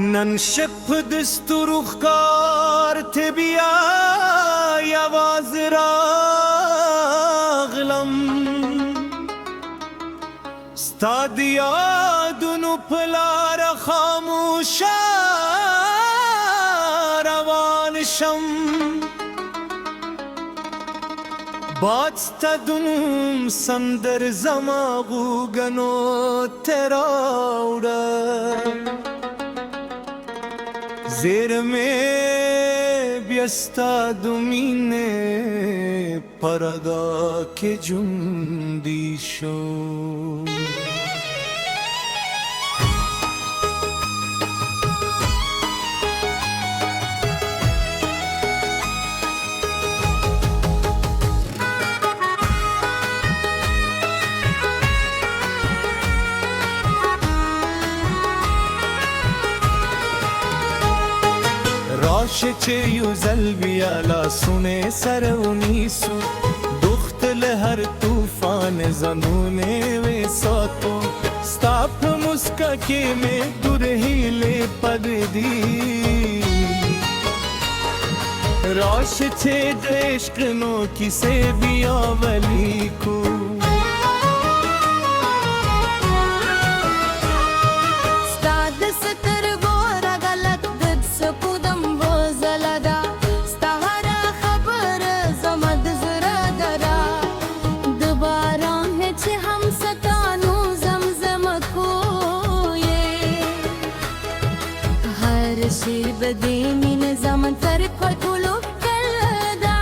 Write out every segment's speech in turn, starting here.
نن شپ دستور ښکار ته بیا یواز راغلم ستا د یادونو په لاره خاموشه روان شم باد ستا د نوم سندر زما غوږنو ته راوړه زیرمې بیا ستا د مینې په رګا کې ژوندی شو راشه چې یو ځل بیا لاسونه سره ونیسو دښت له هر طوفان ځانونه وساتو ستا په مسکا کې مې دور هیلې پردي راشه چې د عشق نو کیسې بیا ولیکو شیر بدی مین زمان سر پتولو کلدا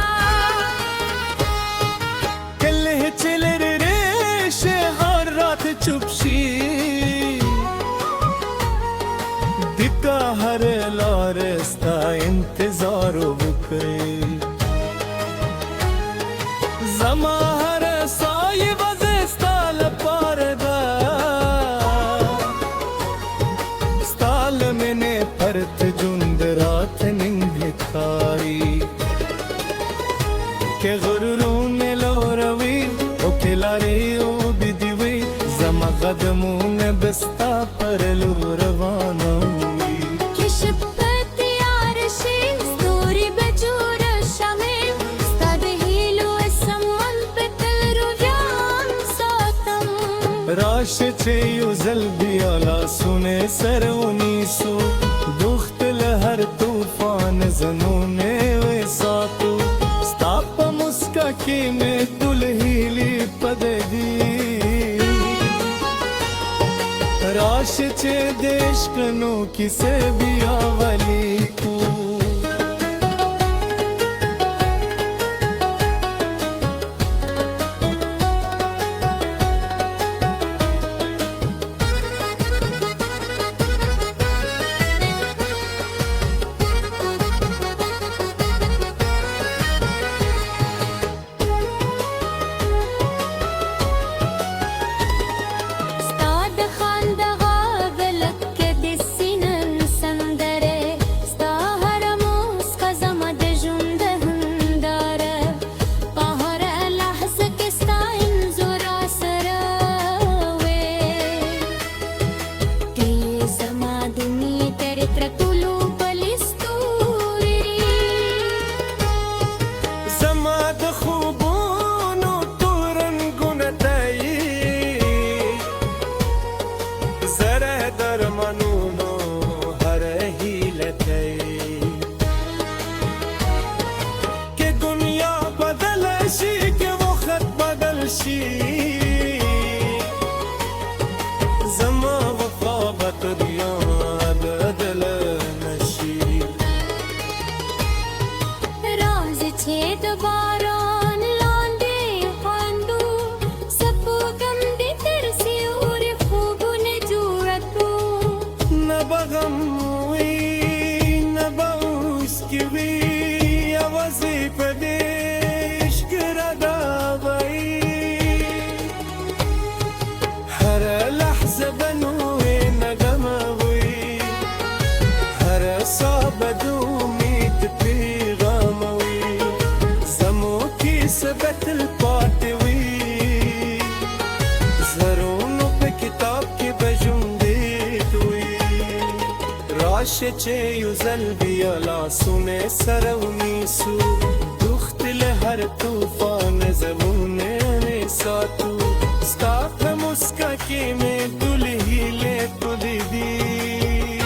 کله چله ریشه هر رات چوب شي دکا هر لار ستا انتظار وکړي زما هر سایه وزه ستا لپاره ده ستا لمنه پرت جند رات ننگھتاری کہ غرورون لوروی او کلاری او بدیوی زما قدمون بستا پر لو روانوی کشپ تیار شی ستوری بجور شمیم ستا دهیلو اسمان پتل رو جان ساتم راش چه یو زل بیا لاسونه سرونی سو دخت لهر طوفان زنونه وساتو ستا په مسکا کې مې دلهیلی پدګي راش چې د عشق نو کیسې بیا ولیکو زما وفا بتر یاد دل نشی راز چه باران لاندې خواندو سپوږم دې تر سیوري خوبونه جوړتو نه بغم وي نه به اوس کې وي یوازې په دې عشق رادا وایي راشچه یوزل بیالا سونه سرونیسو دختل هر طوفان زمونه ساتو ستاپ مسکا کی میں دلہیلے تو دیدی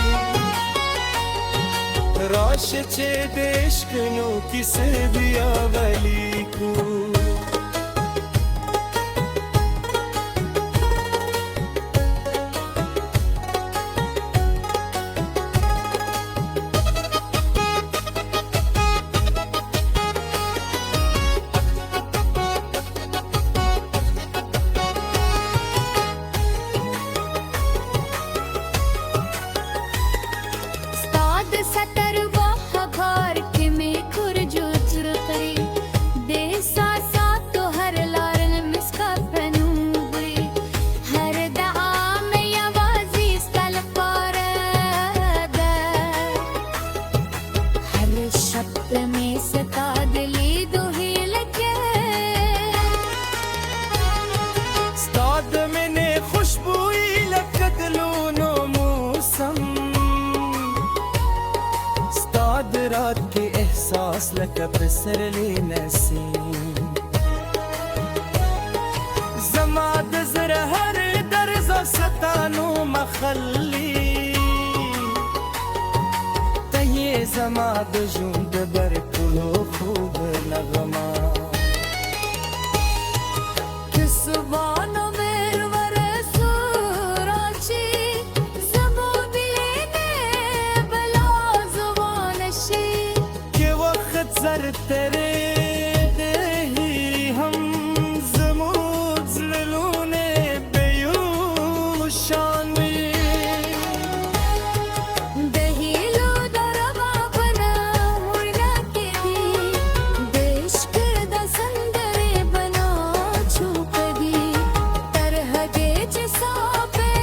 راشچه دشکنو کسے دیا ولی کو सतर बहार के में खुरजो चुरकरी देसा सा तो हर लारन मिसका पनुबरी हर दआ में आवाज़ी सल पर हर शब्द में सता दिली दुही लगे स्ताद मैंने खुशबुई लकत लूनो मौसम स्ताद रात के एहसास लका बसर ली नसीम زماد زر هر درز ستانو مخلی تهی زماد جوند بر کلو خوب نغما كسبانو ميرور سوراشي زبو بيني بلا زبان الشي के वक्त زر तेरे देही हम जमूद ललूने बेयूशान दहीलो दरबा बना हुना के दी देश के दसंदरे बना छुप दी तरह के जसाबे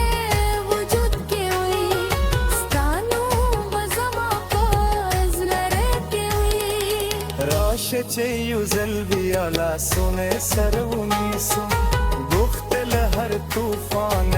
वजूद के हुई स्तानू बजमा पजलरे के हुई راشچه یوزل بیالا سونه سرونیسو دختل هر طوفان